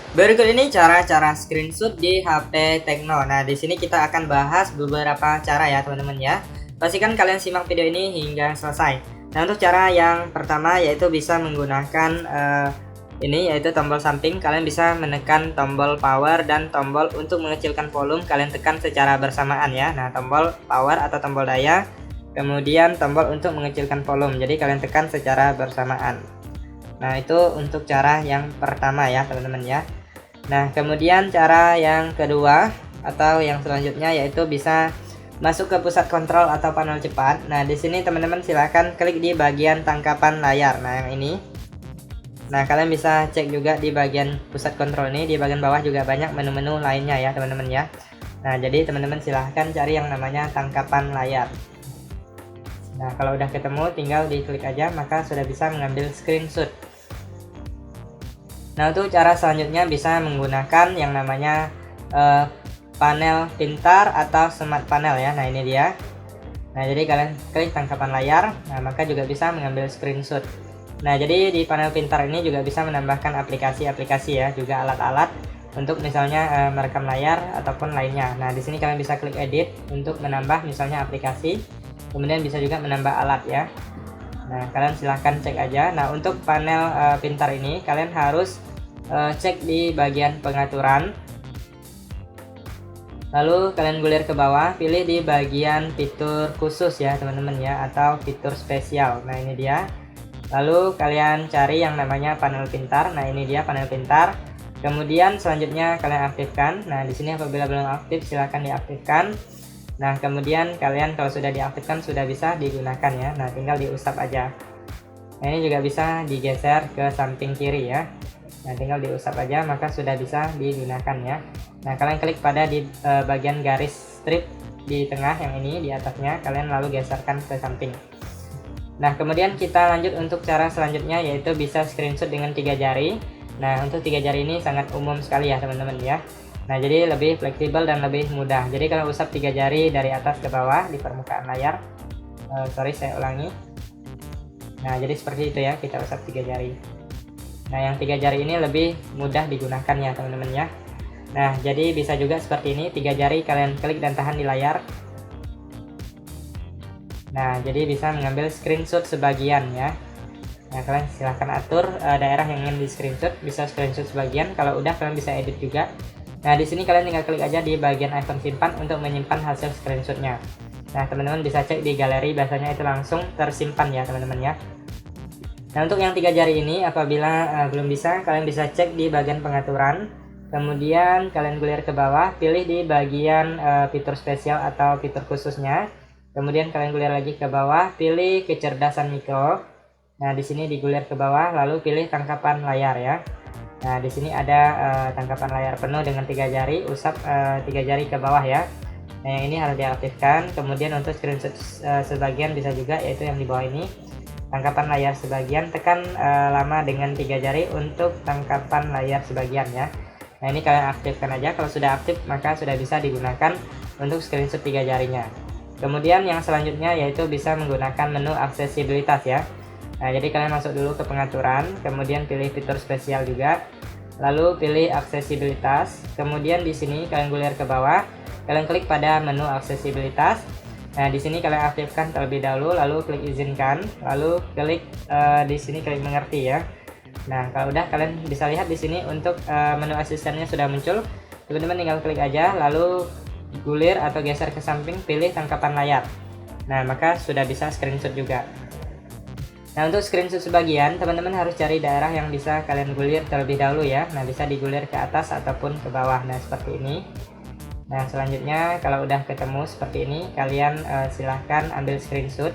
Berikut ini cara-cara screenshot di HP Tecno. Nah, di sini kita akan bahas beberapa cara ya, teman-teman ya. Pastikan kalian simak video ini hingga selesai. Nah, untuk cara yang pertama yaitu bisa menggunakan ini yaitu tombol samping. Kalian bisa menekan tombol power dan tombol untuk mengecilkan volume kalian tekan secara bersamaan ya. Nah, tombol power atau tombol daya, kemudian tombol untuk mengecilkan volume. Jadi kalian tekan secara bersamaan. Nah, itu untuk cara yang pertama ya, teman-teman ya. Nah, kemudian cara yang kedua atau yang selanjutnya yaitu bisa masuk ke pusat kontrol atau panel cepat. Nah, di sini teman-teman silahkan klik di bagian tangkapan layar. Nah, yang ini. Nah, kalian bisa cek juga di bagian pusat kontrol ini. Di bagian bawah juga banyak menu-menu lainnya ya, teman-teman ya. Nah, jadi teman-teman silahkan cari yang namanya tangkapan layar. Nah, kalau udah ketemu tinggal diklik aja, maka sudah bisa mengambil screenshot. Nah, untuk cara selanjutnya bisa menggunakan yang namanya panel pintar atau smart panel ya. Nah, ini dia. Nah, jadi kalian klik tangkapan layar, nah maka juga bisa mengambil screenshot. Nah, jadi di panel pintar ini juga bisa menambahkan aplikasi-aplikasi ya, juga alat-alat untuk misalnya merekam layar ataupun lainnya. Nah, di sini kalian bisa klik edit untuk menambah misalnya aplikasi, kemudian bisa juga menambah alat ya. Nah, kalian silahkan cek aja. Nah, untuk panel pintar ini kalian harus cek di bagian pengaturan, lalu kalian gulir ke bawah, pilih di bagian fitur khusus ya teman-teman ya, atau fitur spesial. Nah, ini dia. Lalu kalian cari yang namanya panel pintar. Nah, ini dia panel pintar. Kemudian selanjutnya kalian aktifkan. Nah, di sini apabila belum aktif silahkan diaktifkan. Nah, kemudian kalian kalau sudah diaktifkan sudah bisa digunakan ya. Nah, tinggal diusap aja. Nah, ini juga bisa digeser ke samping kiri ya. Nah, tinggal diusap aja maka sudah bisa digunakan ya. Nah, kalian klik pada di bagian garis strip di tengah yang ini di atasnya, kalian lalu geserkan ke samping. Nah, kemudian kita lanjut untuk cara selanjutnya yaitu bisa screenshot dengan 3 jari. Nah, untuk 3 jari ini sangat umum sekali ya teman-teman ya. Nah, jadi lebih fleksibel dan lebih mudah. Jadi kalau usap 3 jari dari atas ke bawah di permukaan layar. Saya ulangi. Nah, jadi seperti itu ya, kita usap 3 jari. Nah, yang 3 jari ini lebih mudah digunakan ya teman-teman ya. Nah, jadi bisa juga seperti ini, 3 jari kalian klik dan tahan di layar. Nah, jadi bisa mengambil screenshot sebagian ya. Nah, kalian silahkan atur daerah yang ingin di screenshot, bisa screenshot sebagian. Kalau udah kalian bisa edit juga. Nah, di sini kalian tinggal klik aja di bagian icon simpan untuk menyimpan hasil screenshotnya. Nah, teman-teman bisa cek di galeri, biasanya itu langsung tersimpan ya teman-teman ya. Nah, untuk yang 3 jari ini apabila belum bisa, kalian bisa cek di bagian pengaturan, kemudian kalian gulir ke bawah, pilih di bagian fitur spesial atau fitur khususnya, kemudian kalian gulir lagi ke bawah, pilih kecerdasan mikro. Nah, di sini digulir ke bawah, lalu pilih tangkapan layar ya. Nah, di sini ada tangkapan layar penuh dengan 3 jari, usap 3 jari ke bawah ya. Nah, yang ini harus diaktifkan. Kemudian untuk screenshot sebagian bisa juga, yaitu yang di bawah ini. Tangkapan layar sebagian, tekan lama dengan 3 jari untuk tangkapan layar sebagian ya. Nah, ini kalian aktifkan aja. Kalau sudah aktif maka sudah bisa digunakan untuk screenshot 3 jarinya. Kemudian yang selanjutnya yaitu bisa menggunakan menu aksesibilitas ya. Nah, jadi kalian masuk dulu ke pengaturan, kemudian pilih fitur spesial juga, lalu pilih aksesibilitas. Kemudian di sini kalian gulir ke bawah, kalian klik pada menu aksesibilitas. Nah, di sini kalian aktifkan terlebih dahulu, lalu klik izinkan, lalu klik di sini klik mengerti ya. Nah, kalau udah kalian bisa lihat di sini untuk menu asistennya sudah muncul. Teman-teman tinggal klik aja, lalu gulir atau geser ke samping, pilih tangkapan layar. Nah, maka sudah bisa screenshot juga. Nah, untuk screenshot sebagian, teman-teman harus cari daerah yang bisa kalian gulir terlebih dahulu ya. Nah, bisa digulir ke atas ataupun ke bawah. Nah, seperti ini. Nah, selanjutnya kalau udah ketemu seperti ini, kalian silahkan ambil screenshot.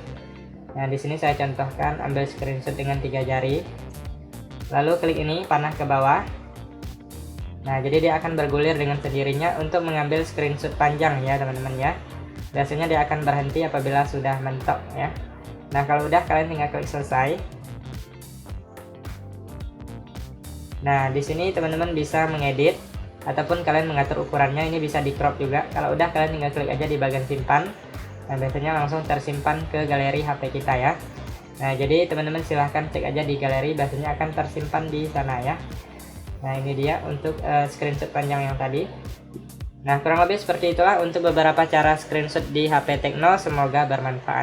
Nah, di sini saya contohkan ambil screenshot dengan 3 jari. Lalu klik ini panah ke bawah. Nah, jadi dia akan bergulir dengan sendirinya untuk mengambil screenshot panjang ya, teman-teman ya. Biasanya dia akan berhenti apabila sudah mentok ya. Nah, kalau udah kalian tinggal klik selesai. Nah, di sini teman-teman bisa mengedit ataupun kalian mengatur ukurannya, ini bisa di crop juga. Kalau udah kalian tinggal klik aja di bagian simpan. Nah, biasanya langsung tersimpan ke galeri HP kita ya. Nah, jadi teman-teman silahkan cek aja di galeri, biasanya akan tersimpan di sana ya. Nah ini dia untuk screenshot panjang yang tadi. Nah kurang lebih seperti itulah untuk beberapa cara screenshot di HP Tecno, semoga bermanfaat.